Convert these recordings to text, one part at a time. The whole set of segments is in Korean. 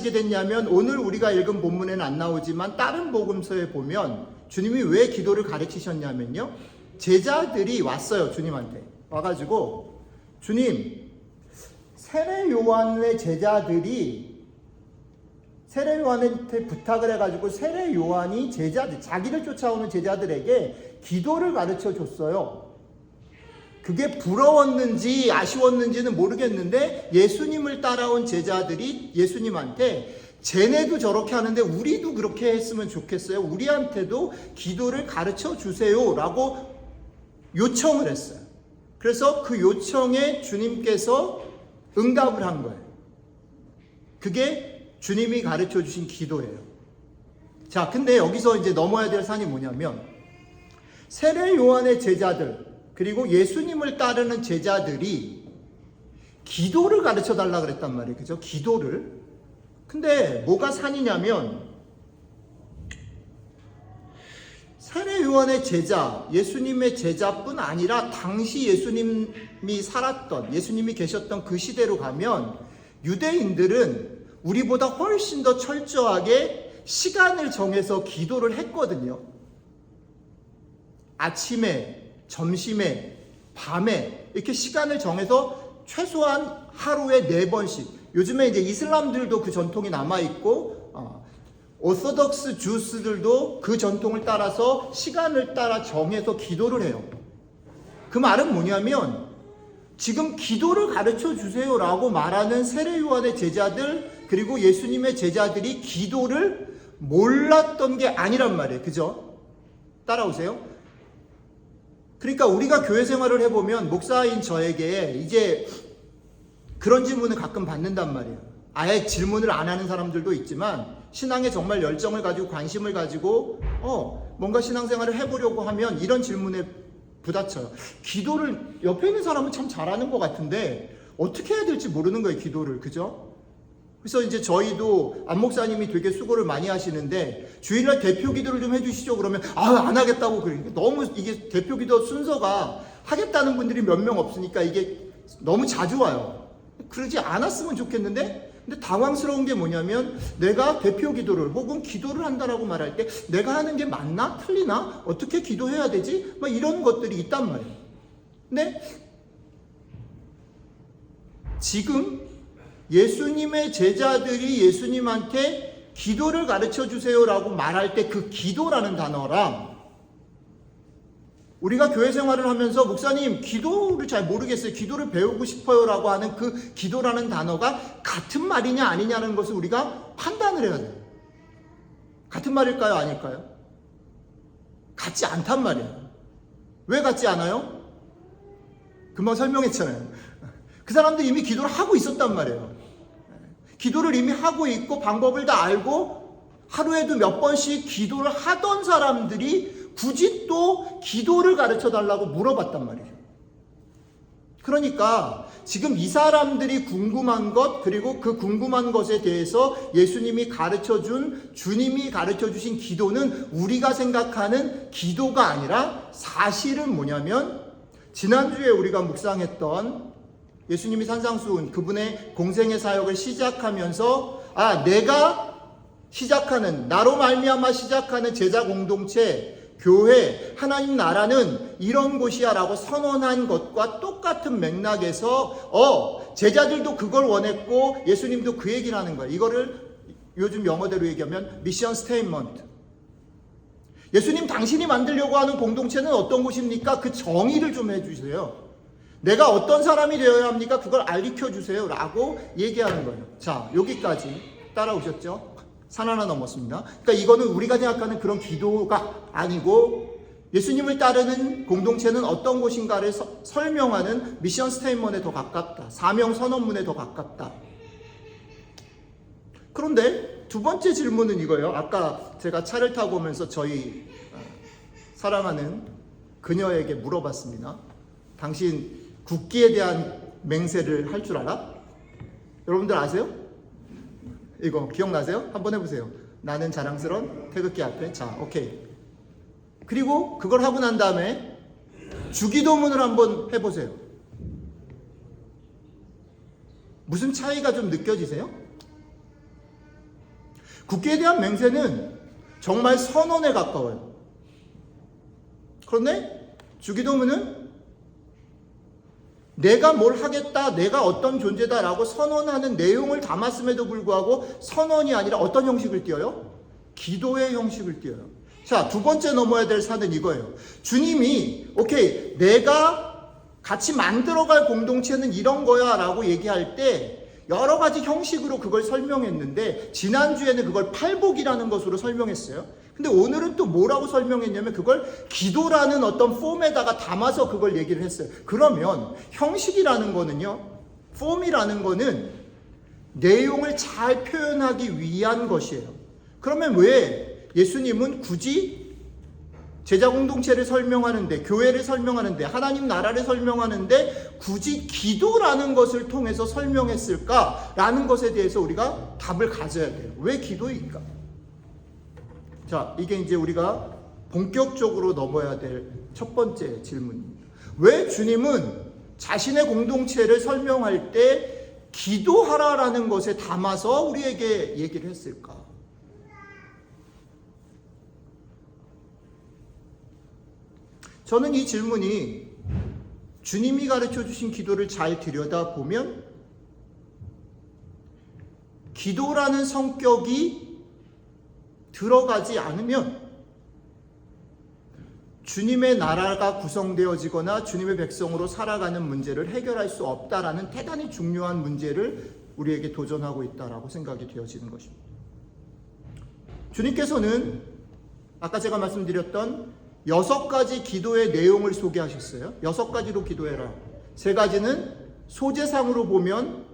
하시게 됐냐면 오늘 우리가 읽은 본문에는 안 나오지만 다른 복음서에 보면 주님이 왜 기도를 가르치셨냐면요. 제자들이 왔어요. 주님한테. 와가지고 주님, 세례 요한의 제자들이 세례 요한한테 부탁을 해가지고 세례 요한이 자기를 쫓아오는 제자들에게 기도를 가르쳐 줬어요. 그게 부러웠는지 아쉬웠는지는 모르겠는데 예수님을 따라온 제자들이 예수님한테 쟤네도 저렇게 하는데 우리도 그렇게 했으면 좋겠어요. 우리한테도 기도를 가르쳐 주세요 라고 요청을 했어요. 그래서 그 요청에 주님께서 응답을 한 거예요. 그게 주님이 가르쳐 주신 기도예요. 자, 근데 여기서 이제 넘어야 될 산이 뭐냐면 세례 요한의 제자들 그리고 예수님을 따르는 제자들이 기도를 가르쳐 달라 그랬단 말이에요. 그죠? 기도를. 근데 뭐가 산이냐면 세례 요한의 제자, 예수님의 제자뿐 아니라 당시 예수님이 살았던, 예수님이 계셨던 그 시대로 가면 유대인들은 우리보다 훨씬 더 철저하게 시간을 정해서 기도를 했거든요. 아침에, 점심에, 밤에 이렇게 시간을 정해서 최소한 하루에 4번씩. 요즘에 이제 이슬람들도 그 전통이 남아있고 오소독스 주스들도 그 전통을 따라서 시간을 따라 정해서 기도를 해요. 그 말은 뭐냐면 지금 기도를 가르쳐 주세요라고 말하는 세례 요한의 제자들 그리고 예수님의 제자들이 기도를 몰랐던 게 아니란 말이에요. 그죠? 따라오세요. 그러니까 우리가 교회 생활을 해보면 목사인 저에게 이제 그런 질문을 가끔 받는단 말이에요. 아예 질문을 안 하는 사람들도 있지만 신앙에 정말 열정을 가지고 관심을 가지고 뭔가 신앙생활을 해보려고 하면 이런 질문에 부딪혀요. 기도를 옆에 있는 사람은 참 잘하는 것 같은데 어떻게 해야 될지 모르는 거예요. 기도를. 그죠? 그래서 이제 저희도 안 목사님이 되게 수고를 많이 하시는데 주일날 대표 기도를 좀 해주시죠. 그러면 안 하겠다고 그러니까 너무 이게 대표 기도 순서가 하겠다는 분들이 몇 명 없으니까 이게 너무 자주 와요. 그러지 않았으면 좋겠는데 근데 당황스러운 게 뭐냐면 내가 대표 기도를 혹은 기도를 한다라고 말할 때 내가 하는 게 맞나? 틀리나? 어떻게 기도해야 되지? 막 이런 것들이 있단 말이에요. 근데 지금 예수님의 제자들이 예수님한테 기도를 가르쳐 주세요라고 말할 때 그 기도라는 단어랑 우리가 교회 생활을 하면서 목사님 기도를 잘 모르겠어요. 기도를 배우고 싶어요라고 하는 그 기도라는 단어가 같은 말이냐 아니냐는 것을 우리가 판단을 해야 돼요. 같은 말일까요? 아닐까요? 같지 않단 말이에요. 왜 같지 않아요? 금방 설명했잖아요. 그 사람들이 이미 기도를 하고 있었단 말이에요. 기도를 이미 하고 있고 방법을 다 알고 하루에도 몇 번씩 기도를 하던 사람들이 굳이 또 기도를 가르쳐 달라고 물어봤단 말이에요. 그러니까 지금 이 사람들이 궁금한 것 그리고 그 궁금한 것에 대해서 예수님이 가르쳐준 주님이 가르쳐주신 기도는 우리가 생각하는 기도가 아니라 사실은 뭐냐면 지난주에 우리가 묵상했던 예수님이 산상수훈 그분의 공생의 사역을 시작하면서 내가 시작하는 나로 말미암아 시작하는 제자 공동체 교회 하나님 나라는 이런 곳이야 라고 선언한 것과 똑같은 맥락에서 제자들도 그걸 원했고 예수님도 그 얘기를 하는 거예요. 이거를 요즘 영어대로 얘기하면 미션 스테이트먼트. 예수님 당신이 만들려고 하는 공동체는 어떤 곳입니까? 그 정의를 좀 해주세요. 내가 어떤 사람이 되어야 합니까? 그걸 알려주세요 라고 얘기하는 거예요. 자, 여기까지 따라오셨죠? 산 하나 넘었습니다. 그러니까 이거는 우리가 생각하는 그런 기도가 아니고 예수님을 따르는 공동체는 어떤 곳인가를 설명하는 미션 스테이트먼트에 더 가깝다. 사명 선언문에 더 가깝다. 그런데 두 번째 질문은 이거예요. 아까 제가 차를 타고 오면서 저희 사랑하는 그녀에게 물어봤습니다. 당신 국기에 대한 맹세를 할 줄 알아? 여러분들 아세요? 이거 기억나세요? 한번 해보세요. 나는 자랑스러운 태극기 앞에. 자, 오케이. 그리고 그걸 하고 난 다음에 주기도문을 한번 해보세요. 무슨 차이가 좀 느껴지세요? 국기에 대한 맹세는 정말 선언에 가까워요. 그런데 주기도문은 내가 뭘 하겠다, 내가 어떤 존재다라고 선언하는 내용을 담았음에도 불구하고 선언이 아니라 어떤 형식을 띄어요? 기도의 형식을 띄어요. 자, 두 번째 넘어야 될 산은 이거예요. 주님이 오케이, 내가 같이 만들어갈 공동체는 이런 거야 라고 얘기할 때 여러 가지 형식으로 그걸 설명했는데 지난주에는 그걸 팔복이라는 것으로 설명했어요. 근데 오늘은 또 뭐라고 설명했냐면 그걸 기도라는 어떤 폼에다가 담아서 그걸 얘기를 했어요. 그러면 형식이라는 거는요, 폼이라는 거는 내용을 잘 표현하기 위한 것이에요. 그러면 왜 예수님은 굳이 제자 공동체를 설명하는데, 교회를 설명하는데, 하나님 나라를 설명하는데 굳이 기도라는 것을 통해서 설명했을까라는 것에 대해서 우리가 답을 가져야 돼요. 왜 기도일까? 자, 이게 이제 우리가 본격적으로 넘어야 될 첫 번째 질문입니다. 왜 주님은 자신의 공동체를 설명할 때 기도하라라는 것에 담아서 우리에게 얘기를 했을까? 저는 이 질문이 주님이 가르쳐 주신 기도를 잘 들여다보면 기도라는 성격이 들어가지 않으면 주님의 나라가 구성되어지거나 주님의 백성으로 살아가는 문제를 해결할 수 없다라는 대단히 중요한 문제를 우리에게 도전하고 있다라고 생각이 되어지는 것입니다. 주님께서는 아까 제가 말씀드렸던 6가지 기도의 내용을 소개하셨어요. 6가지로 기도해라. 3가지는 소재상으로 보면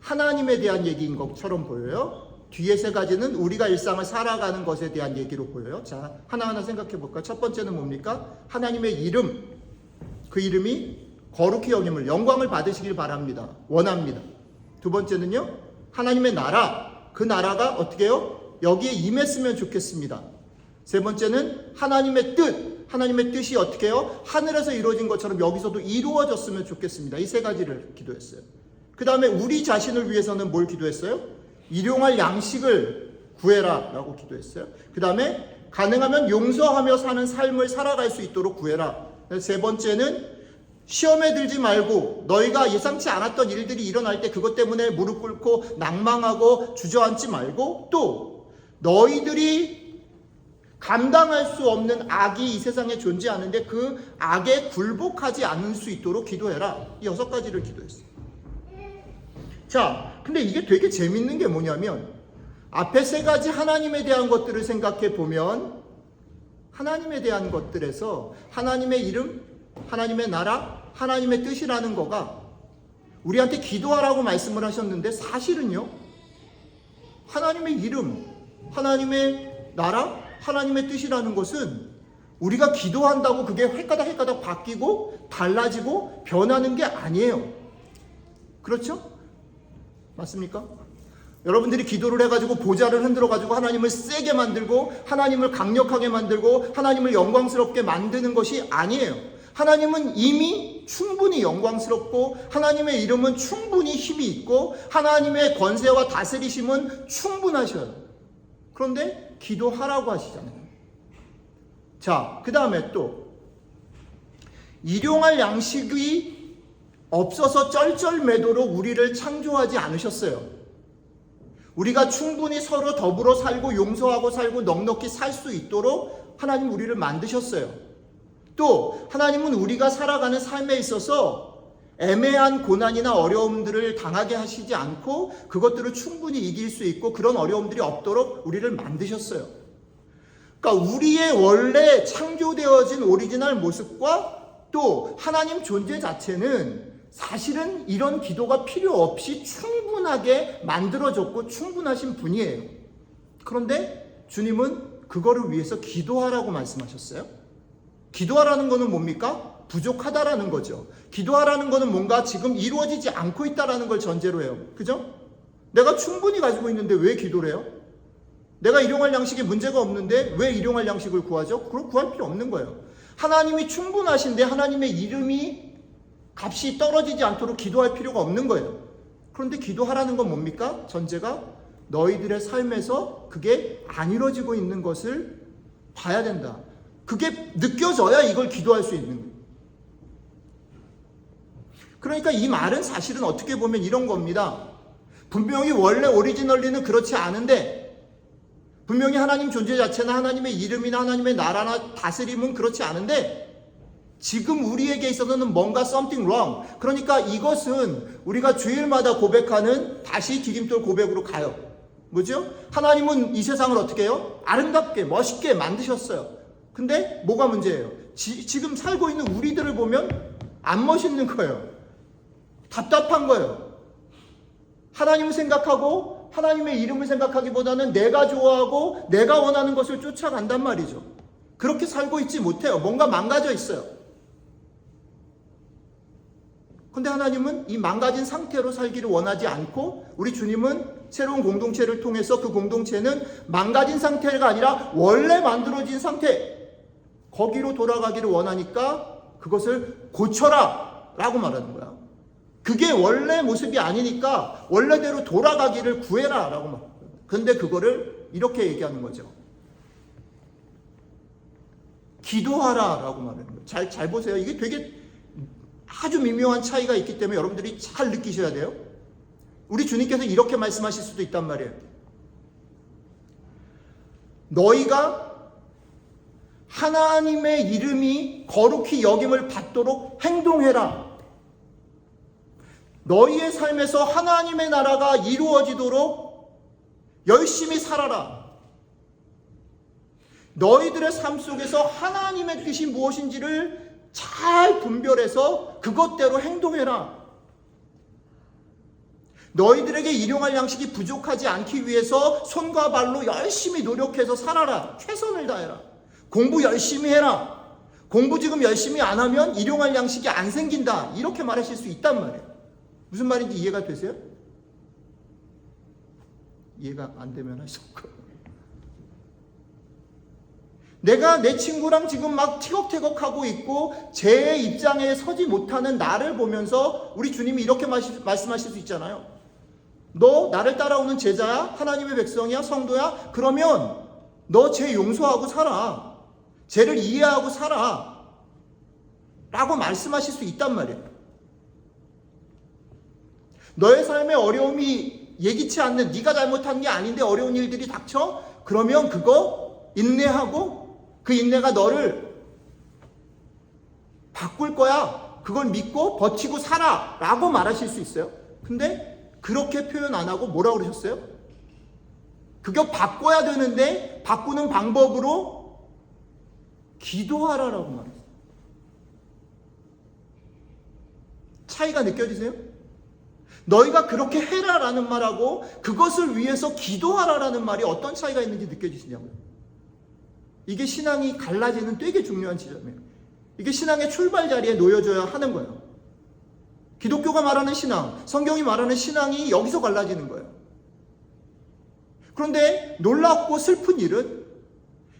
하나님에 대한 얘기인 것처럼 보여요. 뒤에 3가지는 우리가 일상을 살아가는 것에 대한 얘기로 보여요. 자, 하나하나 생각해 볼까요? 첫 번째는 뭡니까? 하나님의 이름, 그 이름이 거룩히 여김을, 영광을 받으시길 바랍니다. 원합니다. 두 번째는요, 하나님의 나라, 그 나라가 어떻게 해요? 여기에 임했으면 좋겠습니다. 세 번째는 하나님의 뜻, 하나님의 뜻이 어떻게 해요? 하늘에서 이루어진 것처럼 여기서도 이루어졌으면 좋겠습니다. 이 3가지를 기도했어요. 그 다음에 우리 자신을 위해서는 뭘 기도했어요? 일용할 양식을 구해라 라고 기도했어요. 그 다음에 가능하면 용서하며 사는 삶을 살아갈 수 있도록 구해라. 세 번째는 시험에 들지 말고 너희가 예상치 않았던 일들이 일어날 때 그것 때문에 무릎 꿇고 낭망하고 주저앉지 말고 또 너희들이 감당할 수 없는 악이 이 세상에 존재하는데 그 악에 굴복하지 않을 수 있도록 기도해라. 이 6가지를 기도했어요. 자, 근데 이게 되게 재밌는 게 뭐냐면 앞에 3가지 하나님에 대한 것들을 생각해 보면 하나님에 대한 것들에서 하나님의 이름, 하나님의 나라, 하나님의 뜻이라는 거가 우리한테 기도하라고 말씀을 하셨는데 사실은요, 하나님의 이름, 하나님의 나라, 하나님의 뜻이라는 것은 우리가 기도한다고 그게 헷가닥 바뀌고 달라지고 변하는 게 아니에요. 그렇죠? 맞습니까? 여러분들이 기도를 해가지고 보좌를 흔들어가지고 하나님을 세게 만들고 하나님을 강력하게 만들고 하나님을 영광스럽게 만드는 것이 아니에요. 하나님은 이미 충분히 영광스럽고 하나님의 이름은 충분히 힘이 있고 하나님의 권세와 다스리심은 충분하셔요. 그런데 기도하라고 하시잖아요. 자, 그 다음에 또 일용할 양식이 없어서 쩔쩔매도록 우리를 창조하지 않으셨어요. 우리가 충분히 서로 더불어 살고 용서하고 살고 넉넉히 살 수 있도록 하나님 우리를 만드셨어요. 또 하나님은 우리가 살아가는 삶에 있어서 애매한 고난이나 어려움들을 당하게 하시지 않고 그것들을 충분히 이길 수 있고 그런 어려움들이 없도록 우리를 만드셨어요. 그러니까 우리의 원래 창조되어진 오리지널 모습과 또 하나님 존재 자체는 사실은 이런 기도가 필요 없이 충분하게 만들어졌고 충분하신 분이에요. 그런데 주님은 그거를 위해서 기도하라고 말씀하셨어요. 기도하라는 거는 뭡니까? 부족하다라는 거죠. 기도하라는 거는 뭔가 지금 이루어지지 않고 있다라는 걸 전제로 해요. 그죠? 내가 충분히 가지고 있는데 왜 기도를 해요? 내가 일용할 양식에 문제가 없는데 왜 일용할 양식을 구하죠? 그걸 구할 필요 없는 거예요. 하나님이 충분하신데 하나님의 이름이 값이 떨어지지 않도록 기도할 필요가 없는 거예요. 그런데 기도하라는 건 뭡니까? 전제가 너희들의 삶에서 그게 안 이루어지고 있는 것을 봐야 된다. 그게 느껴져야 이걸 기도할 수 있는 거예요. 그러니까 이 말은 사실은 어떻게 보면 이런 겁니다. 분명히 원래 오리지널리는 그렇지 않은데, 분명히 하나님 존재 자체나 하나님의 이름이나 하나님의 나라나 다스림은 그렇지 않은데, 지금 우리에게 있어서는 뭔가 something wrong. 그러니까 이것은 우리가 주일마다 고백하는 다시 디딤돌 고백으로 가요. 뭐죠? 하나님은 이 세상을 어떻게 해요? 아름답게 멋있게 만드셨어요. 근데 뭐가 문제예요? 지금 살고 있는 우리들을 보면 안 멋있는 거예요. 답답한 거예요. 하나님을 생각하고 하나님의 이름을 생각하기보다는 내가 좋아하고 내가 원하는 것을 쫓아간단 말이죠. 그렇게 살고 있지 못해요. 뭔가 망가져 있어요. 근데 하나님은 이 망가진 상태로 살기를 원하지 않고, 우리 주님은 새로운 공동체를 통해서 그 공동체는 망가진 상태가 아니라 원래 만들어진 상태, 거기로 돌아가기를 원하니까 그것을 고쳐라 라고 말하는 거야. 그게 원래 모습이 아니니까 원래대로 돌아가기를 구해라 라고 말하는 거야. 근데 그거를 이렇게 얘기하는 거죠. 기도하라 라고 말하는 거예요. 잘 보세요. 이게 되게 아주 미묘한 차이가 있기 때문에 여러분들이 잘 느끼셔야 돼요. 우리 주님께서 이렇게 말씀하실 수도 있단 말이에요. 너희가 하나님의 이름이 거룩히 여김을 받도록 행동해라. 너희의 삶에서 하나님의 나라가 이루어지도록 열심히 살아라. 너희들의 삶 속에서 하나님의 뜻이 무엇인지를 잘 분별해서 그것대로 행동해라. 너희들에게 일용할 양식이 부족하지 않기 위해서 손과 발로 열심히 노력해서 살아라. 최선을 다해라. 공부 열심히 해라. 공부 지금 열심히 안 하면 일용할 양식이 안 생긴다. 이렇게 말하실 수 있단 말이에요. 무슨 말인지 이해가 되세요? 이해가 안 되면 하시고. 내가 내 친구랑 지금 막 티격태격하고 있고 제 입장에 서지 못하는 나를 보면서 우리 주님이 이렇게 말씀하실 수 있잖아요. 너 나를 따라오는 제자야? 하나님의 백성이야? 성도야? 그러면 너 죄 용서하고 살아. 죄를 이해하고 살아. 라고 말씀하실 수 있단 말이에요. 너의 삶에 어려움이 예기치 않는, 네가 잘못한 게 아닌데 어려운 일들이 닥쳐? 그러면 그거 인내하고 그 인내가 너를 바꿀 거야. 그걸 믿고 버티고 살아. 라고 말하실 수 있어요. 근데 그렇게 표현 안 하고 뭐라고 그러셨어요? 그거 바꿔야 되는데 바꾸는 방법으로 기도하라라고 말했어요. 차이가 느껴지세요? 너희가 그렇게 해라라는 말하고 그것을 위해서 기도하라라는 말이 어떤 차이가 있는지 느껴지시냐고요. 이게 신앙이 갈라지는 되게 중요한 지점이에요. 이게 신앙의 출발 자리에 놓여져야 하는 거예요. 기독교가 말하는 신앙, 성경이 말하는 신앙이 여기서 갈라지는 거예요. 그런데 놀랍고 슬픈 일은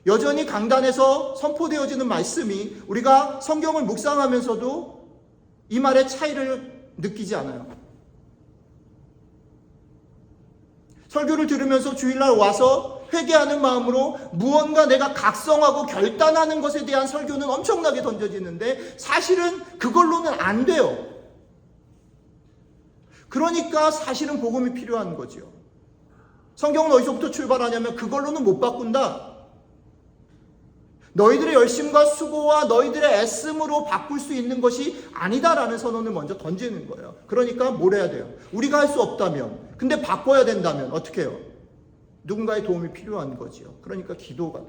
여전히 강단에서 선포되어지는 말씀이 우리가 성경을 묵상하면서도 이 말의 차이를 느끼지 않아요. 설교를 들으면서 주일날 와서 회개하는 마음으로 무언가 내가 각성하고 결단하는 것에 대한 설교는 엄청나게 던져지는데 사실은 그걸로는 안 돼요. 그러니까 사실은 복음이 필요한 거죠. 성경은 어디서부터 출발하냐면 그걸로는 못 바꾼다. 너희들의 열심과 수고와 너희들의 애씀으로 바꿀 수 있는 것이 아니다라는 선언을 먼저 던지는 거예요. 그러니까 뭘 해야 돼요? 우리가 할 수 없다면, 근데 바꿔야 된다면 어떻게 해요? 누군가의 도움이 필요한 거죠. 그러니까 기도가,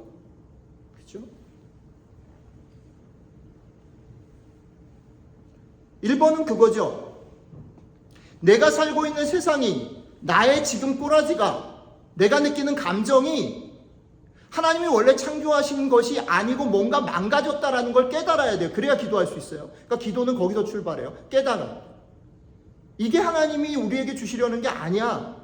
그렇죠? 1번은 그거죠. 내가 살고 있는 세상이, 나의 지금 꼬라지가, 내가 느끼는 감정이 하나님이 원래 창조하신 것이 아니고 뭔가 망가졌다라는 걸 깨달아야 돼요. 그래야 기도할 수 있어요. 그러니까 기도는 거기서 출발해요. 깨달아. 이게 하나님이 우리에게 주시려는 게 아니야.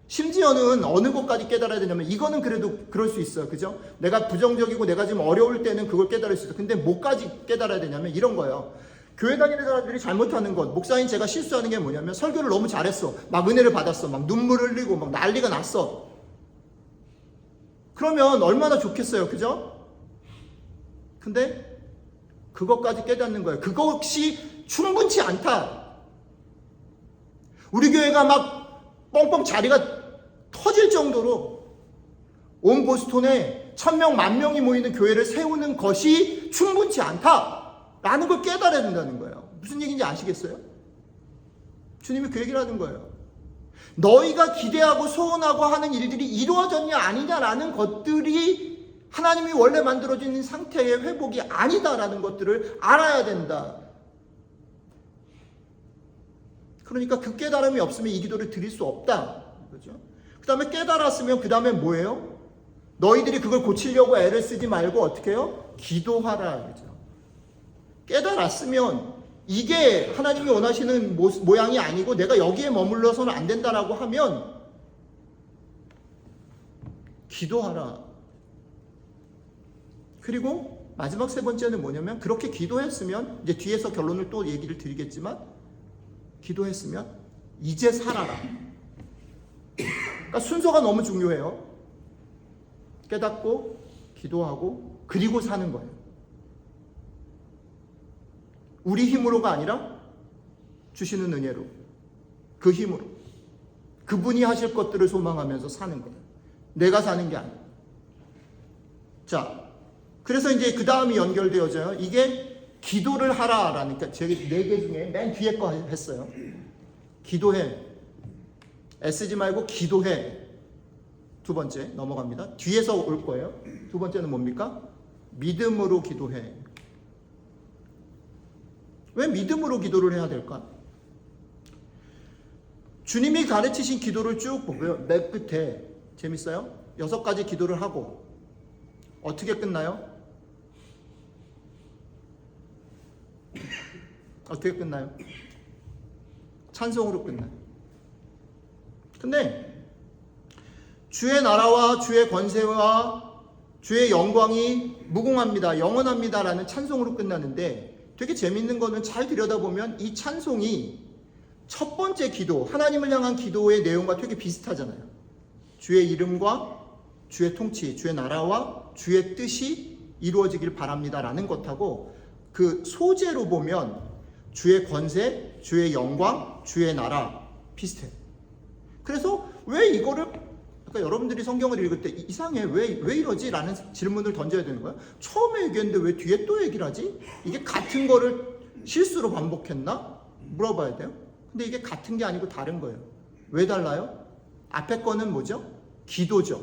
심지어는 어느 것까지 깨달아야 되냐면, 이거는 그래도 그럴 수 있어요. 그죠? 내가 부정적이고 내가 지금 어려울 때는 그걸 깨달을 수 있어요. 근데 뭐까지 깨달아야 되냐면 이런 거예요. 교회 다니는 사람들이 잘못하는 것, 목사인 제가 실수하는 게 뭐냐면 설교를 너무 잘했어. 막 은혜를 받았어. 막 눈물 흘리고 막 난리가 났어. 그러면 얼마나 좋겠어요. 그죠? 근데 그것까지 깨닫는 거예요. 그것이 충분치 않다. 우리 교회가 막 뻥뻥 자리가 터질 정도로 온 보스톤에 1000명, 10,000명이 모이는 교회를 세우는 것이 충분치 않다라는 걸 깨달아야 된다는 거예요. 무슨 얘기인지 아시겠어요? 주님이 그 얘기를 하는 거예요. 너희가 기대하고 소원하고 하는 일들이 이루어졌냐 아니냐라는 것들이 하나님이 원래 만들어진 상태의 회복이 아니다라는 것들을 알아야 된다. 그러니까 그 깨달음이 없으면 이 기도를 드릴 수 없다. 그렇죠? 그 다음에 깨달았으면 그 다음에 뭐예요? 너희들이 그걸 고치려고 애를 쓰지 말고 어떻게 해요? 기도하라. 그렇죠? 깨달았으면 이게 하나님이 원하시는 모양이 아니고 내가 여기에 머물러서는 안 된다라고 하면 기도하라. 그리고 마지막 세 번째는 뭐냐면 그렇게 기도했으면 이제 뒤에서 결론을 또 얘기를 드리겠지만 기도했으면 이제 살아라. 그러니까 순서가 너무 중요해요. 깨닫고 기도하고 그리고 사는 거예요. 우리 힘으로가 아니라 주시는 은혜로, 그 힘으로 그분이 하실 것들을 소망하면서 사는 거예요. 내가 사는 게 아니에요. 자, 그래서 이제 그 다음이 연결되어져요. 이게 기도를 하라라는, 그러니까 제가 4개 중에 맨 뒤에 거 했어요. 기도해. 애쓰지 말고 기도해. 두 번째 넘어갑니다. 뒤에서 올 거예요. 두 번째는 뭡니까? 믿음으로 기도해. 왜 믿음으로 기도를 해야 될까? 주님이 가르치신 기도를 쭉 보고요. 맨 끝에 재밌어요? 6가지 기도를 하고 어떻게 끝나요? 어떻게 끝나요? 찬송으로 끝나요. 근데 주의 나라와 주의 권세와 주의 영광이 무궁합니다. 영원합니다. 라는 찬송으로 끝나는데 되게 재밌는 거는 잘 들여다보면 이 찬송이 첫 번째 기도, 하나님을 향한 기도의 내용과 되게 비슷하잖아요. 주의 이름과 주의 통치, 주의 나라와 주의 뜻이 이루어지길 바랍니다. 라는 것하고 그 소재로 보면 주의 권세, 주의 영광, 주의 나라 비슷해요. 그래서 왜 이거를 그러니까 여러분들이 성경을 읽을 때 이상해 왜 이러지? 라는 질문을 던져야 되는 거예요. 처음에 얘기했는데 왜 뒤에 또 얘기를 하지? 이게 같은 거를 실수로 반복했나? 물어봐야 돼요. 근데 이게 같은 게 아니고 다른 거예요. 왜 달라요? 앞에 거는 뭐죠? 기도죠.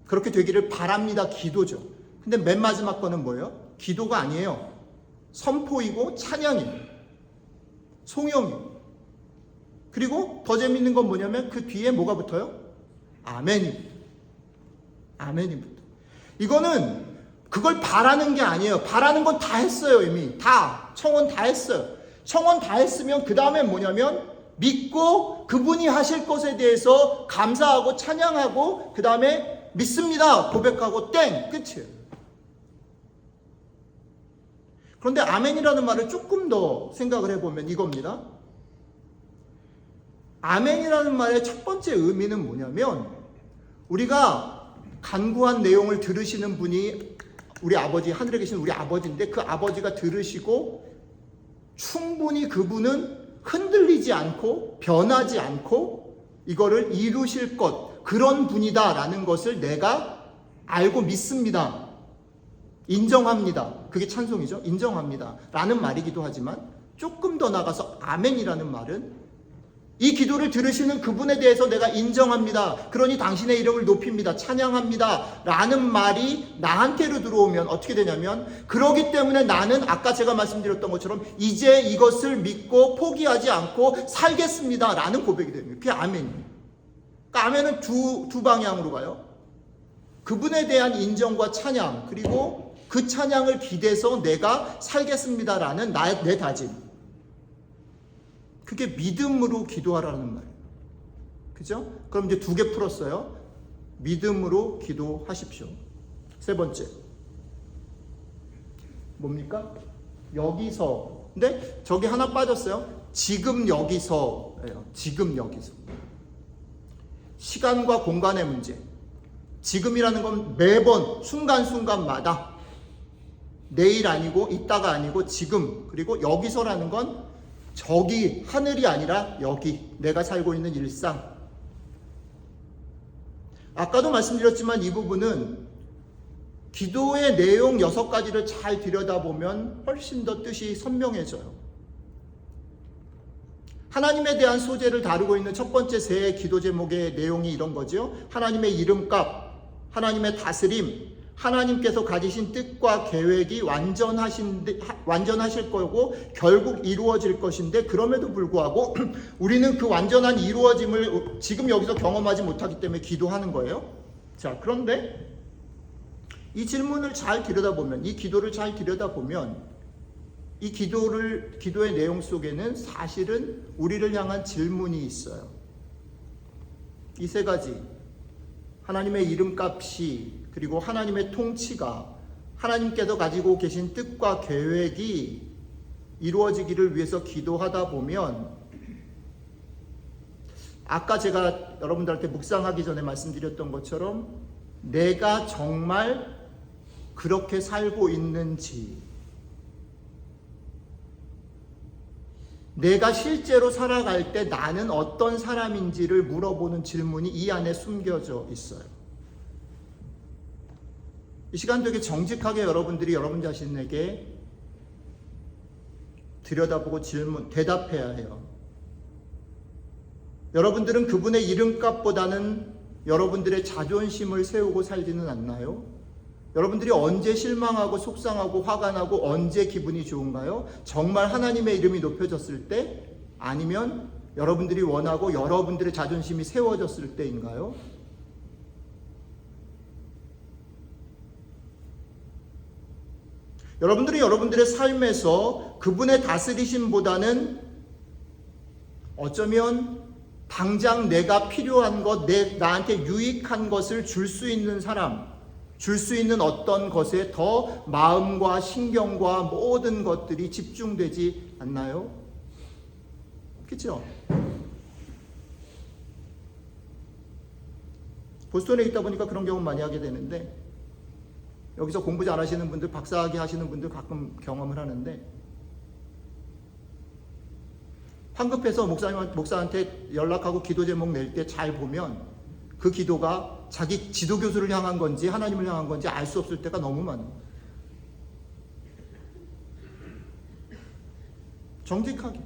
그렇게 되기를 바랍니다. 기도죠. 근데 맨 마지막 거는 뭐예요? 기도가 아니에요. 선포이고 찬양이에요. 송영이에요. 그리고 더 재밌는 건 뭐냐면 그 뒤에 뭐가 붙어요? 아멘입니다. 아멘이 붙어. 이거는 그걸 바라는 게 아니에요. 바라는 건 다 했어요. 이미 다 청원 다 했어요. 청원 다 했으면 그 다음에 뭐냐면 믿고 그분이 하실 것에 대해서 감사하고 찬양하고 그 다음에 믿습니다 고백하고 땡 끝이에요. 그런데 아멘이라는 말을 조금 더 생각을 해보면 이겁니다. 아멘이라는 말의 첫 번째 의미는 뭐냐면 우리가 간구한 내용을 들으시는 분이 우리 아버지, 하늘에 계신 우리 아버지인데 그 아버지가 들으시고 충분히 그분은 흔들리지 않고 변하지 않고 이거를 이루실 것, 그런 분이다라는 것을 내가 알고 믿습니다. 인정합니다. 그게 찬송이죠. 인정합니다. 라는 말이기도 하지만 조금 더 나가서 아멘이라는 말은 이 기도를 들으시는 그분에 대해서 내가 인정합니다. 그러니 당신의 이름을 높입니다. 찬양합니다. 라는 말이 나한테로 들어오면 어떻게 되냐면 그러기 때문에 나는 아까 제가 말씀드렸던 것처럼 이제 이것을 믿고 포기하지 않고 살겠습니다. 라는 고백이 됩니다. 그게 아멘이에요. 그러니까 아멘은 두 방향으로 가요. 그분에 대한 인정과 찬양 그리고 그 찬양을 기대서 내가 살겠습니다. 라는 내 다짐. 그게 믿음으로 기도하라는 말이에요. 그죠? 그럼 이제 2개 풀었어요. 믿음으로 기도하십시오. 세 번째. 뭡니까? 여기서 근데 저기 하나 빠졌어요. 지금 여기서예요. 지금 여기서. 시간과 공간의 문제. 지금이라는 건 매번 순간순간마다 내일 아니고 이따가 아니고 지금, 그리고 여기서라는 건 저기 하늘이 아니라 여기 내가 살고 있는 일상. 아까도 말씀드렸지만 이 부분은 기도의 내용 6가지를 잘 들여다보면 훨씬 더 뜻이 선명해져요. 하나님에 대한 소재를 다루고 있는 첫 번째 세 기도 제목의 내용이 이런 거죠. 하나님의 이름값, 하나님의 다스림, 하나님께서 가지신 뜻과 계획이 완전하실 거고 결국 이루어질 것인데, 그럼에도 불구하고 우리는 그 완전한 이루어짐을 지금 여기서 경험하지 못하기 때문에 기도하는 거예요. 자, 그런데 이 질문을 잘 들여다보면, 이 기도를 잘 들여다보면 이 기도의 내용 속에는 사실은 우리를 향한 질문이 있어요. 이 세 가지, 하나님의 이름값이, 그리고 하나님의 통치가, 하나님께서 가지고 계신 뜻과 계획이 이루어지기를 위해서 기도하다 보면, 아까 제가 여러분들한테 묵상하기 전에 말씀드렸던 것처럼 내가 정말 그렇게 살고 있는지, 내가 실제로 살아갈 때 나는 어떤 사람인지를 물어보는 질문이 이 안에 숨겨져 있어요. 이 시간 되게 정직하게 여러분들이 여러분 자신에게 들여다보고 대답해야 해요. 여러분들은 그분의 이름값보다는 여러분들의 자존심을 세우고 살지는 않나요? 여러분들이 언제 실망하고 속상하고 화가 나고 언제 기분이 좋은가요? 정말 하나님의 이름이 높여졌을 때? 아니면 여러분들이 원하고 여러분들의 자존심이 세워졌을 때인가요? 여러분들이 여러분들의 삶에서 그분의 다스리심보다는 어쩌면 당장 내가 필요한 것, 나한테 유익한 것을 줄 수 있는 사람, 줄 수 있는 어떤 것에 더 마음과 신경과 모든 것들이 집중되지 않나요? 그렇죠? 보스턴에 있다 보니까 그런 경험 많이 하게 되는데, 여기서 공부 잘 하시는 분들, 박사학위 하시는 분들 가끔 경험을 하는데, 황급해서 목사한테 연락하고 기도 제목 낼 때 잘 보면 그 기도가 자기 지도교수를 향한 건지 하나님을 향한 건지 알 수 없을 때가 너무 많아요. 정직하게.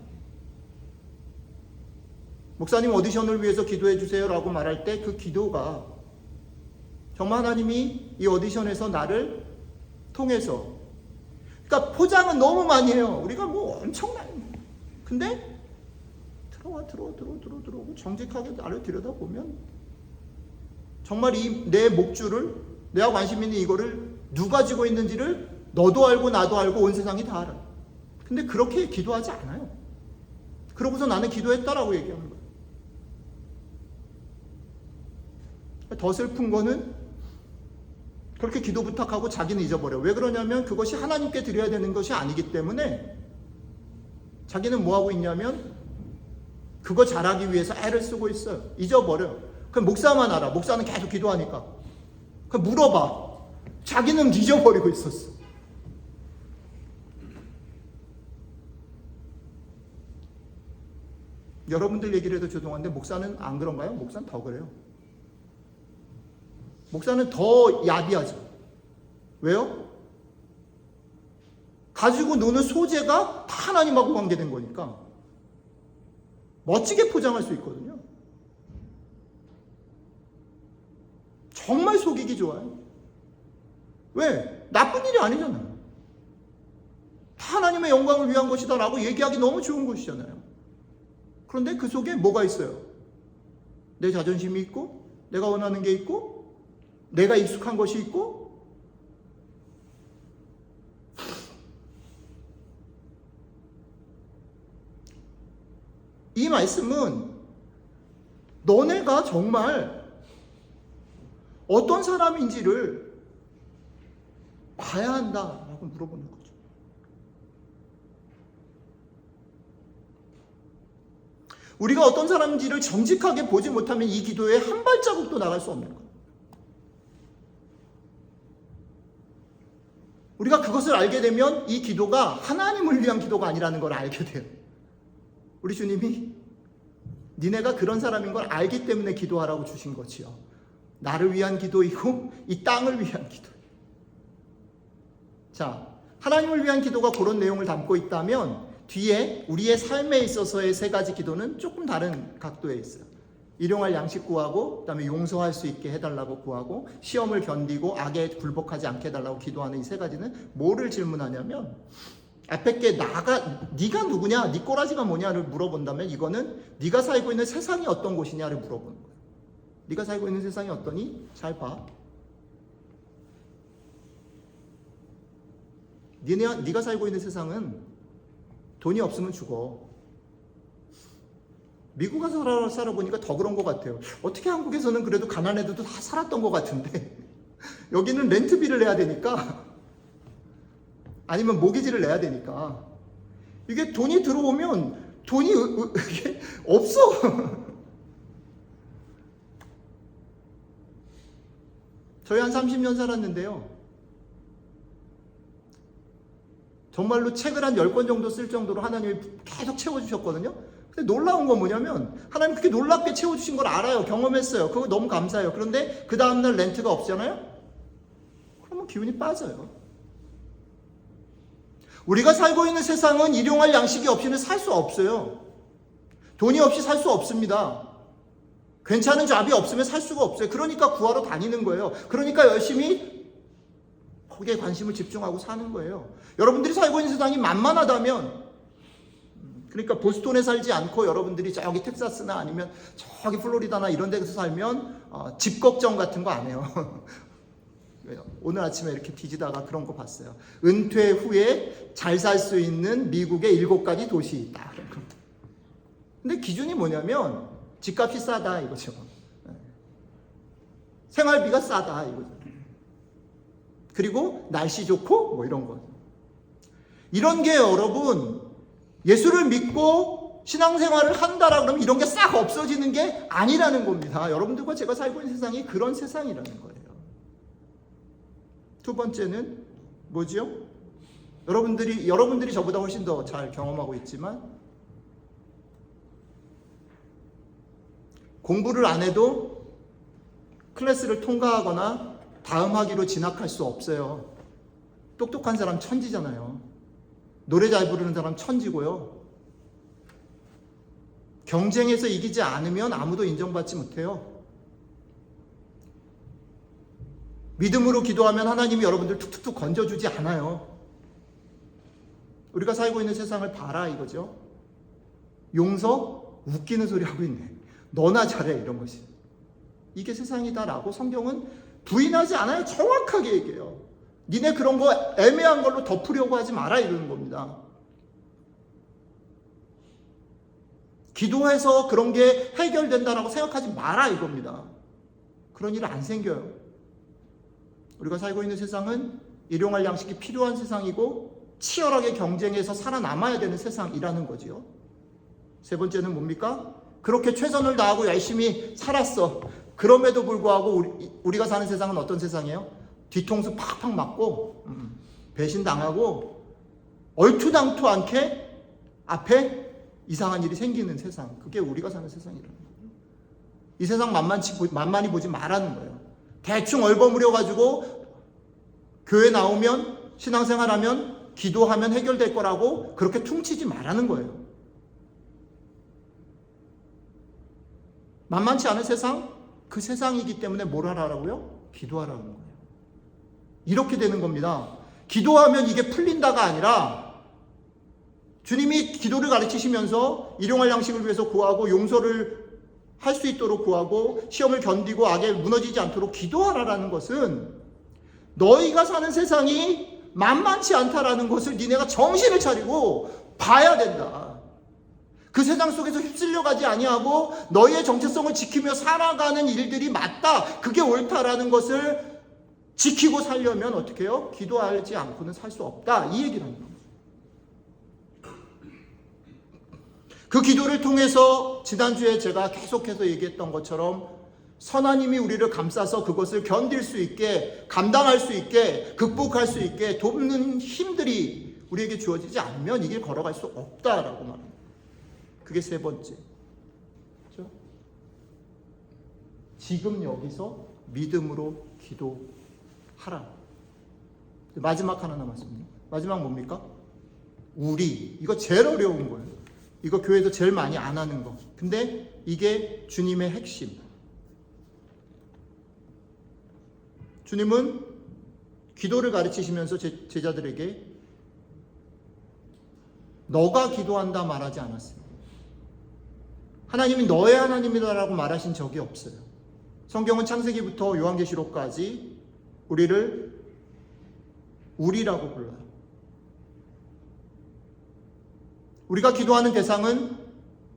목사님 오디션을 위해서 기도해 주세요 라고 말할 때 그 기도가 정말 하나님이 이 오디션에서 나를 통해서, 그러니까 포장은 너무 많이 해요. 우리가 뭐 엄청나요. 근데 들어오고 정직하게 나를 들여다보면 정말 내 목줄을, 내가 관심 있는 이거를 누가 쥐고 있는지를 너도 알고 나도 알고 온 세상이 다 알아. 근데 그렇게 기도하지 않아요. 그러고서 나는 기도했다라고 얘기하는 거예요. 더 슬픈 거는 그렇게 기도 부탁하고 자기는 잊어버려. 왜 그러냐면 그것이 하나님께 드려야 되는 것이 아니기 때문에 자기는 뭐하고 있냐면 그거 잘하기 위해서 애를 쓰고 있어요. 잊어버려. 그럼 목사만 알아. 목사는 계속 기도하니까. 그럼 물어봐. 자기는 잊어버리고 있었어. 여러분들 얘기를 해도 죄송한데 목사는 안 그런가요? 목사는 더 그래요. 목사는 더 야비하죠. 왜요? 가지고 노는 소재가 다 하나님하고 관계된 거니까 멋지게 포장할 수 있거든요. 정말 속이기 좋아요. 왜? 나쁜 일이 아니잖아요. 다 하나님의 영광을 위한 것이다 라고 얘기하기 너무 좋은 것이잖아요. 그런데 그 속에 뭐가 있어요? 내 자존심이 있고, 내가 원하는 게 있고, 내가 익숙한 것이 있고, 이 말씀은 너네가 정말 어떤 사람인지를 봐야 한다라고 물어보는 거죠. 우리가 어떤 사람인지를 정직하게 보지 못하면 이 기도에 한 발자국도 나갈 수 없는 거예요. 우리가 그것을 알게 되면 이 기도가 하나님을 위한 기도가 아니라는 걸 알게 돼요. 우리 주님이 니네가 그런 사람인 걸 알기 때문에 기도하라고 주신 거지요. 나를 위한 기도이고 이 땅을 위한 기도예요. 자, 하나님을 위한 기도가 그런 내용을 담고 있다면 뒤에 우리의 삶에 있어서의 세 가지 기도는 조금 다른 각도에 있어요. 일용할 양식 구하고, 그다음에 용서할 수 있게 해달라고 구하고, 시험을 견디고 악에 굴복하지 않게 해달라고 기도하는 이 세 가지는 뭐를 질문하냐면, 앞에 게 네가 누구냐, 네 꼬라지가 뭐냐를 물어본다면 이거는 네가 살고 있는 세상이 어떤 곳이냐를 물어보는 거예요. 네가 살고 있는 세상이 어떠니? 잘 봐. 네가 살고 있는 세상은 돈이 없으면 죽어. 미국 가서 살아보니까 더 그런 것 같아요. 어떻게 한국에서는 그래도 가난해도 다 살았던 것 같은데 여기는 렌트비를 내야 되니까, 아니면 모기지를 내야 되니까, 이게 돈이 들어오면 돈이 이게 없어. 저희 한 30년 살았는데요, 정말로 책을 한 10권 정도 쓸 정도로 하나님이 계속 채워주셨거든요. 근데 놀라운 건 뭐냐면 하나님 그렇게 놀랍게 채워주신 걸 알아요. 경험했어요. 그거 너무 감사해요. 그런데 그 다음날 렌트가 없잖아요. 그러면 기운이 빠져요. 우리가 살고 있는 세상은 일용할 양식이 없이는 살 수 없어요. 돈이 없이 살 수 없습니다. 괜찮은 잡이 없으면 살 수가 없어요. 그러니까 구하러 다니는 거예요. 그러니까 열심히 거기에 관심을 집중하고 사는 거예요. 여러분들이 살고 있는 세상이 만만하다면, 그러니까 보스턴에 살지 않고 여러분들이 저기 텍사스나 아니면 저기 플로리다나 이런 데서 살면 집 걱정 같은 거 안 해요. 오늘 아침에 이렇게 뒤지다가 그런 거 봤어요. 은퇴 후에 잘 살 수 있는 미국의 7가지 도시 있다. 근데 기준이 뭐냐면 집값이 싸다 이거죠. 생활비가 싸다 이거죠. 그리고 날씨 좋고 뭐 이런 거. 이런 게 여러분, 예수를 믿고 신앙생활을 한다라 그러면 이런 게 싹 없어지는 게 아니라는 겁니다. 여러분들과 제가 살고 있는 세상이 그런 세상이라는 거예요. 두 번째는 뭐죠? 여러분들이 저보다 훨씬 더 잘 경험하고 있지만, 공부를 안 해도 클래스를 통과하거나 다음 학기로 진학할 수 없어요. 똑똑한 사람 천지잖아요. 노래 잘 부르는 사람 천지고요. 경쟁에서 이기지 않으면 아무도 인정받지 못해요. 믿음으로 기도하면 하나님이 여러분들 툭툭툭 건져주지 않아요. 우리가 살고 있는 세상을 봐라 이거죠. 용서? 웃기는 소리 하고 있네. 너나 잘해 이런 것이. 이게 세상이다라고 성경은 부인하지 않아요. 정확하게 얘기해요. 니네 그런 거 애매한 걸로 덮으려고 하지 마라 이러는 겁니다. 기도해서 그런 게 해결된다라고 생각하지 마라 이겁니다. 그런 일 안 생겨요. 우리가 살고 있는 세상은 일용할 양식이 필요한 세상이고 치열하게 경쟁해서 살아남아야 되는 세상이라는 거지요. 세 번째는 뭡니까? 그렇게 최선을 다하고 열심히 살았어. 그럼에도 불구하고 우리가 사는 세상은 어떤 세상이에요? 뒤통수 팍팍 맞고 배신당하고 얼토당토 않게 앞에 이상한 일이 생기는 세상. 그게 우리가 사는 세상이라는 거예요. 이 세상 만만히 보지 말라는 거예요. 대충 얼버무려가지고 교회 나오면 신앙생활하면 기도하면 해결될 거라고 그렇게 퉁치지 말라는 거예요. 만만치 않은 세상? 그 세상이기 때문에 뭘 하라고요? 기도하라는 거예요. 이렇게 되는 겁니다. 기도하면 이게 풀린다가 아니라 주님이 기도를 가르치시면서 일용할 양식을 위해서 구하고 용서를 할 수 있도록 구하고 시험을 견디고 악에 무너지지 않도록 기도하라라는 것은 너희가 사는 세상이 만만치 않다라는 것을 니네가 정신을 차리고 봐야 된다. 그 세상 속에서 휩쓸려 가지 아니하고 너희의 정체성을 지키며 살아가는 일들이 맞다. 그게 옳다라는 것을 지키고 살려면 어떻게 해요? 기도하지 않고는 살 수 없다. 이 얘기를 하는 겁니다. 그 기도를 통해서 지난주에 제가 계속해서 얘기했던 것처럼 선하님이 우리를 감싸서 그것을 견딜 수 있게, 감당할 수 있게, 극복할 수 있게 돕는 힘들이 우리에게 주어지지 않으면 이 길 걸어갈 수 없다라고 말합니다. 그게 세 번째. 그렇죠? 지금 여기서 믿음으로 기도하라. 마지막 하나 남았습니다. 마지막 뭡니까? 우리. 이거 제일 어려운 거예요. 이거 교회에서 제일 많이 안 하는 거. 근데 이게 주님의 핵심. 주님은 기도를 가르치시면서 제자들에게 너가 기도한다 말하지 않았어요. 하나님이 너의 하나님이다라고 말하신 적이 없어요. 성경은 창세기부터 요한계시록까지 우리를 우리라고 불러요. 우리가 기도하는 대상은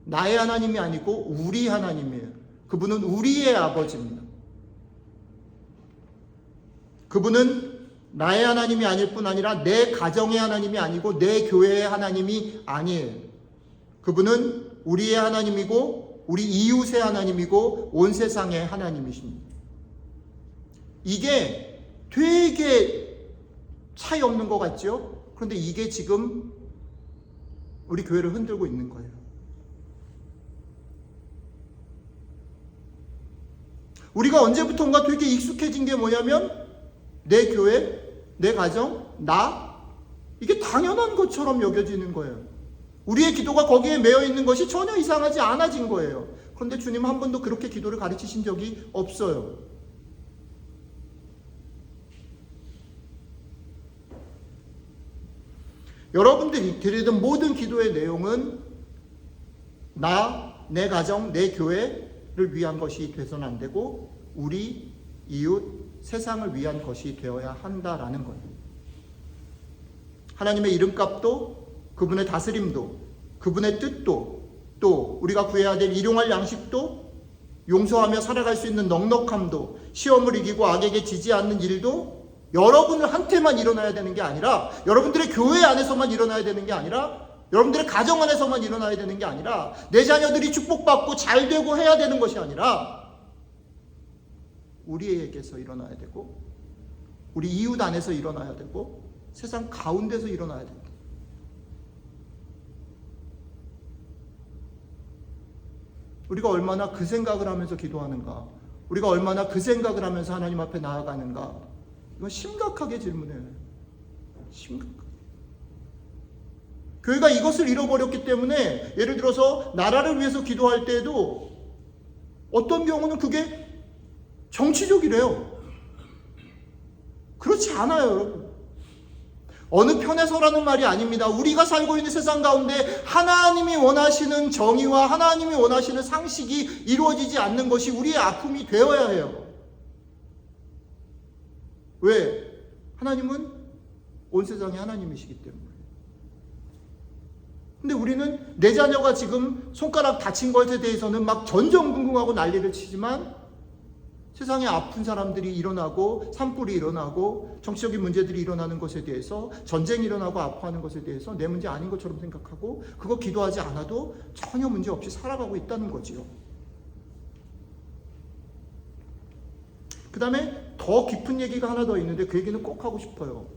나의 하나님이 아니고 우리 하나님이에요. 그분은 우리의 아버지입니다. 그분은 나의 하나님이 아닐 뿐 아니라 내 가정의 하나님이 아니고 내 교회의 하나님이 아니에요. 그분은 우리의 하나님이고 우리 이웃의 하나님이고 온 세상의 하나님이십니다. 이게 되게 차이 없는 것 같죠? 그런데 이게 지금 우리 교회를 흔들고 있는 거예요. 우리가 언제부턴가 되게 익숙해진 게 뭐냐면 내 교회, 내 가정, 나 이게 당연한 것처럼 여겨지는 거예요. 우리의 기도가 거기에 매여 있는 것이 전혀 이상하지 않아진 거예요. 그런데 주님 한 번도 그렇게 기도를 가르치신 적이 없어요. 여러분들이 드리던 모든 기도의 내용은 나, 내 가정, 내 교회를 위한 것이 돼서는 안 되고 우리 이웃, 세상을 위한 것이 되어야 한다라는 거예요. 하나님의 이름값도 그분의 다스림도 그분의 뜻도 또 우리가 구해야 될 일용할 양식도 용서하며 살아갈 수 있는 넉넉함도 시험을 이기고 악에게 지지 않는 일도 여러분한테만 일어나야 되는 게 아니라 여러분들의 교회 안에서만 일어나야 되는 게 아니라 여러분들의 가정 안에서만 일어나야 되는 게 아니라 내 자녀들이 축복받고 잘 되고 해야 되는 것이 아니라 우리에게서 일어나야 되고 우리 이웃 안에서 일어나야 되고 세상 가운데서 일어나야 됩니다. 우리가 얼마나 그 생각을 하면서 기도하는가, 우리가 얼마나 그 생각을 하면서 하나님 앞에 나아가는가, 이건 심각하게 질문해요. 심각하게. 교회가 이것을 잃어버렸기 때문에 예를 들어서 나라를 위해서 기도할 때에도 어떤 경우는 그게 정치적이래요. 그렇지 않아요, 여러분. 어느 편에 서라는 말이 아닙니다. 우리가 살고 있는 세상 가운데 하나님이 원하시는 정의와 하나님이 원하시는 상식이 이루어지지 않는 것이 우리의 아픔이 되어야 해요. 왜? 하나님은 온 세상의 하나님이시기 때문에. 근데 우리는 내 자녀가 지금 손가락 다친 것에 대해서는 막 전전긍긍하고 난리를 치지만 세상에 아픈 사람들이 일어나고 산불이 일어나고 정치적인 문제들이 일어나는 것에 대해서 전쟁이 일어나고 아파하는 것에 대해서 내 문제 아닌 것처럼 생각하고 그거 기도하지 않아도 전혀 문제 없이 살아가고 있다는 거지요. 그 다음에 더 깊은 얘기가 하나 더 있는데 그 얘기는 꼭 하고 싶어요.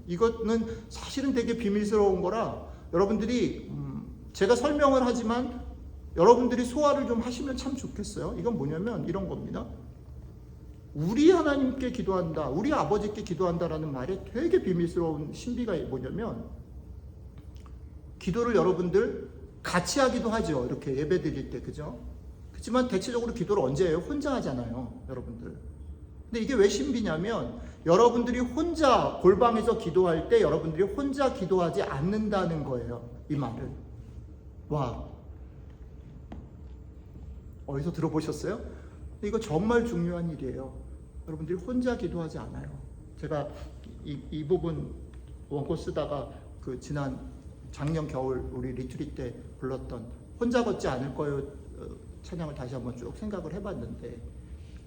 이거는 사실은 되게 비밀스러운 거라 여러분들이 제가 설명을 하지만 여러분들이 소화를 좀 하시면 참 좋겠어요. 이건 뭐냐면 이런 겁니다. 우리 하나님께 기도한다, 우리 아버지께 기도한다라는 말에 되게 비밀스러운 신비가 뭐냐면 기도를 여러분들 같이 하기도 하죠. 이렇게 예배 드릴 때, 그죠? 그렇지만 대체적으로 기도를 언제 해요? 혼자 하잖아요, 여러분들. 근데 이게 왜 신비냐면 여러분들이 혼자 골방에서 기도할 때 여러분들이 혼자 기도하지 않는다는 거예요, 이 말을. 와, 어디서 들어보셨어요? 근데 이거 정말 중요한 일이에요. 여러분들이 혼자 기도하지 않아요. 제가 이 부분 원고 쓰다가 그 지난 작년 겨울 우리 리트릿 때 불렀던 혼자 걷지 않을 거예요 찬양을 다시 한번 쭉 생각을 해봤는데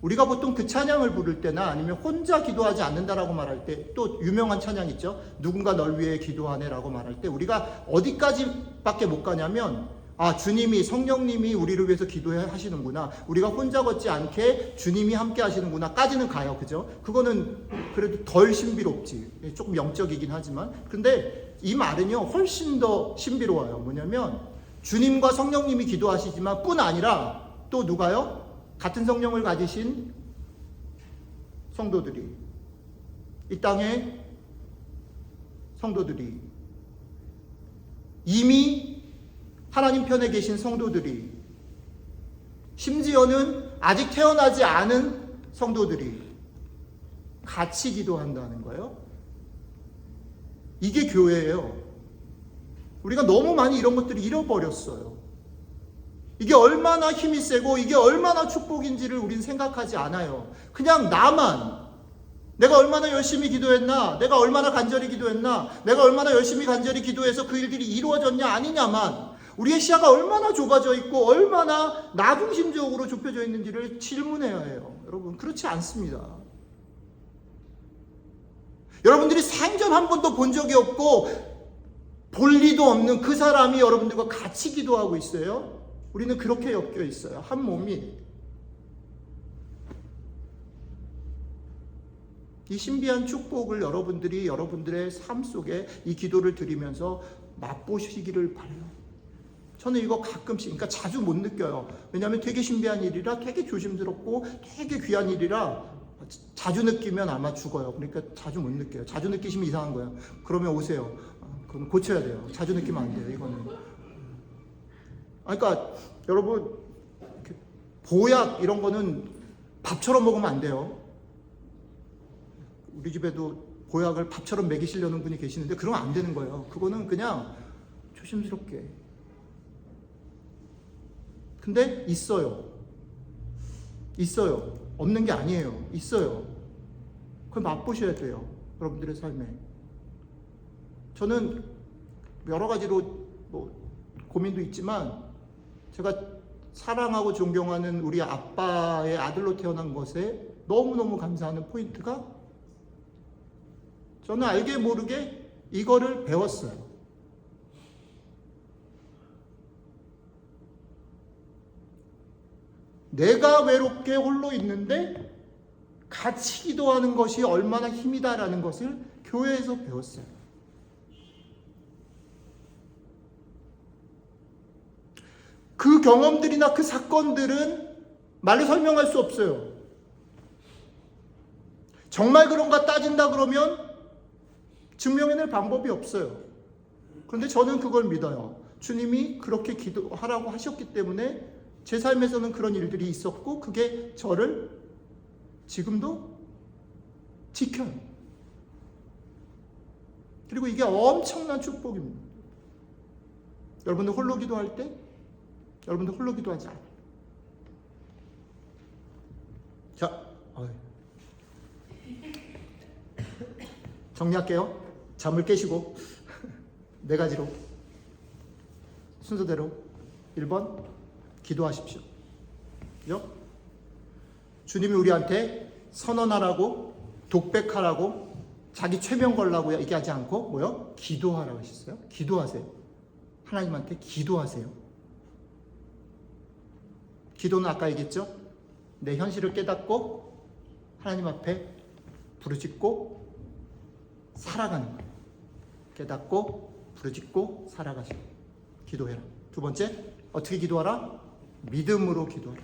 우리가 보통 그 찬양을 부를 때나 아니면 혼자 기도하지 않는다라고 말할 때 또 유명한 찬양 있죠. 누군가 널 위해 기도하네 라고 말할 때 우리가 어디까지밖에 못 가냐면 아, 주님이, 성령님이 우리를 위해서 기도하시는구나, 우리가 혼자 걷지 않게 주님이 함께 하시는구나 까지는 가요. 그죠? 그거는 그래도 덜 신비롭지. 조금 영적이긴 하지만. 근데 이 말은요 훨씬 더 신비로워요. 뭐냐면 주님과 성령님이 기도하시지만 뿐 아니라 또 누가요? 같은 성령을 가지신 성도들이, 이 땅의 성도들이, 이미 하나님 편에 계신 성도들이, 심지어는 아직 태어나지 않은 성도들이 같이 기도한다는 거예요. 이게 교회예요. 우리가 너무 많이 이런 것들을 잃어버렸어요. 이게 얼마나 힘이 세고 이게 얼마나 축복인지를 우린 생각하지 않아요. 그냥 나만, 내가 얼마나 열심히 기도했나, 내가 얼마나 간절히 기도했나, 내가 얼마나 열심히 간절히 기도해서 그 일들이 이루어졌냐 아니냐만, 우리의 시야가 얼마나 좁아져 있고 얼마나 나중심적으로 좁혀져 있는지를 질문해야 해요. 여러분, 그렇지 않습니다. 여러분들이 생전 한 번도 본 적이 없고 볼 리도 없는 그 사람이 여러분들과 같이 기도하고 있어요. 우리는 그렇게 엮여 있어요. 한 몸이. 이 신비한 축복을 여러분들이 여러분들의 삶 속에 이 기도를 드리면서 맛보시기를 바라요. 저는 이거 가끔씩, 그러니까 자주 못 느껴요. 왜냐하면 되게 신비한 일이라, 되게 조심스럽고 되게 귀한 일이라 자주 느끼면 아마 죽어요. 그러니까 자주 못 느껴요. 자주 느끼시면 이상한 거예요. 그러면 오세요. 그럼 고쳐야 돼요. 자주 느끼면 안 돼요. 이거는. 그러니까 여러분, 보약 이런 거는 밥처럼 먹으면 안 돼요. 우리 집에도 보약을 밥처럼 먹이시려는 분이 계시는데 그러면 안 되는 거예요. 그거는 그냥 조심스럽게. 근데 있어요. 있어요. 없는 게 아니에요. 있어요. 그걸 맛보셔야 돼요. 여러분들의 삶에. 저는 여러 가지로 고민도 있지만, 제가 사랑하고 존경하는 우리 아빠의 아들로 태어난 것에 너무너무 감사하는 포인트가, 저는 알게 모르게 이거를 배웠어요. 내가 외롭게 홀로 있는데 같이 기도하는 것이 얼마나 힘이다라는 것을 교회에서 배웠어요. 그 경험들이나 그 사건들은 말로 설명할 수 없어요. 정말 그런가 따진다 그러면 증명해낼 방법이 없어요. 그런데 저는 그걸 믿어요. 주님이 그렇게 기도하라고 하셨기 때문에 제 삶에서는 그런 일들이 있었고, 그게 저를 지금도 지켜요. 그리고 이게 엄청난 축복입니다. 여러분들 홀로 기도할 때, 여러분들 홀로 기도하지 않아요. 자, 정리할게요. 잠을 깨시고 네 가지로 순서대로. 1번, 기도하십시오. 그죠? 주님이 우리한테 선언하라고, 독백하라고, 자기 최면 걸라고 얘기하지 않고 뭐요? 기도하라고 하셨어요. 기도하세요. 하나님한테 기도하세요. 기도는 아까 얘기했죠? 내 현실을 깨닫고 하나님 앞에 부르짖고 살아가는 거예요. 깨닫고 부르짖고 살아가시고 기도해라. 2번째, 어떻게 기도하라? 믿음으로 기도하라.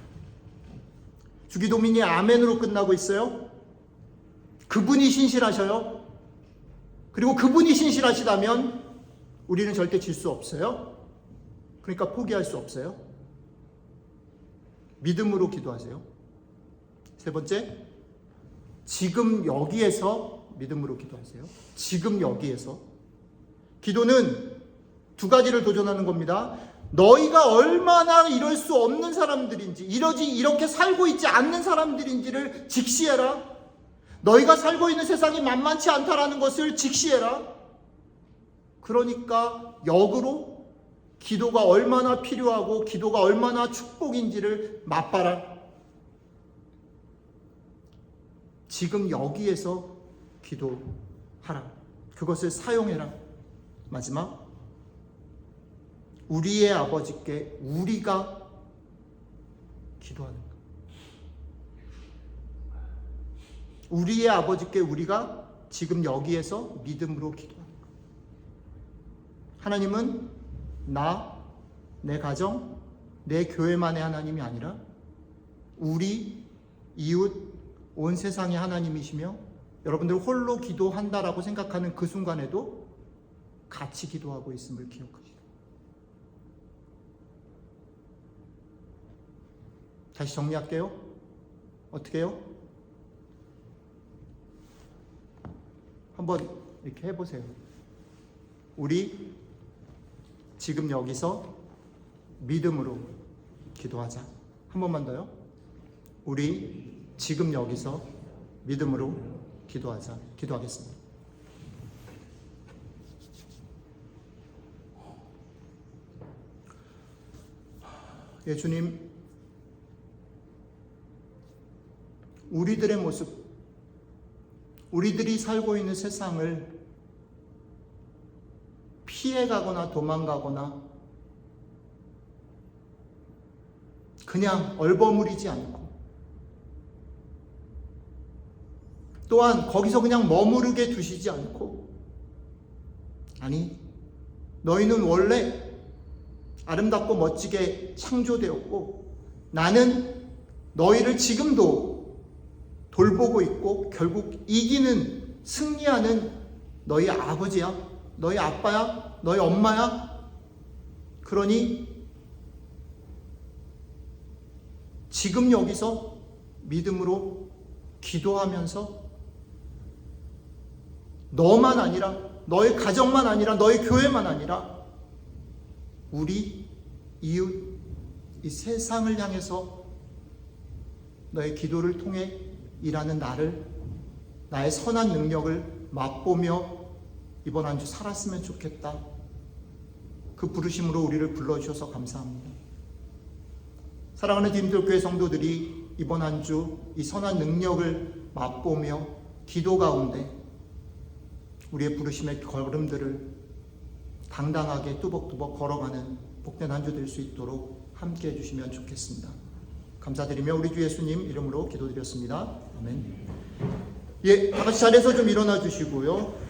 주기도민이 아멘으로 끝나고 있어요. 그분이 신실하셔요. 그리고 그분이 신실하시다면 우리는 절대 질 수 없어요. 그러니까 포기할 수 없어요. 믿음으로 기도하세요. 3번째, 지금 여기에서 믿음으로 기도하세요. 지금 여기에서. 기도는 2가지를 도전하는 겁니다. 너희가 얼마나 이럴 수 없는 사람들인지, 이렇게 살고 있지 않는 사람들인지를 직시해라. 너희가 살고 있는 세상이 만만치 않다라는 것을 직시해라. 그러니까 역으로 기도가 얼마나 필요하고 기도가 얼마나 축복인지를 맛봐라. 지금 여기에서 기도하라. 그것을 사용해라. 마지막, 우리의 아버지께 우리가 기도하는 것. 우리의 아버지께 우리가 지금 여기에서 믿음으로 기도하는 것. 하나님은 나, 내 가정, 내 교회만의 하나님이 아니라 우리, 이웃, 온 세상의 하나님이시며 여러분들 홀로 기도한다라고 생각하는 그 순간에도 같이 기도하고 있음을 기억하시고, 다시 정리할게요. 어떻게 해요? 한번 이렇게 해보세요. 우리 지금 여기서 믿음으로 기도하자. 한 번만 더요. 우리 지금 여기서 믿음으로 기도하자. 기도하겠습니다. 예, 주님, 우리들의 모습, 우리들이 살고 있는 세상을 피해가거나 도망가거나 그냥 얼버무리지 않고, 또한 거기서 그냥 머무르게 두시지 않고, 아니, 너희는 원래 아름답고 멋지게 창조되었고 나는 너희를 지금도 돌보고 있고 결국 이기는, 승리하는 너희 아버지야, 너희 아빠야, 너희 엄마야. 그러니 지금 여기서 믿음으로 기도하면서 너만 아니라, 너의 가정만 아니라, 너의 교회만 아니라 우리 이웃, 이 세상을 향해서 너의 기도를 통해 일하는 나를, 나의 선한 능력을 맛보며 이번 한 주 살았으면 좋겠다. 그 부르심으로 우리를 불러주셔서 감사합니다. 사랑하는 디딤돌교회 성도들이 이번 한 주 이 선한 능력을 맛보며 기도 가운데 우리의 부르심의 걸음들을 당당하게 뚜벅뚜벅 걸어가는 복된 한 주 될 수 있도록 함께 해주시면 좋겠습니다. 감사드리며 우리 주 예수님 이름으로 기도드렸습니다. 아멘. 예, 다 같이 자리에서 좀 일어나 주시고요.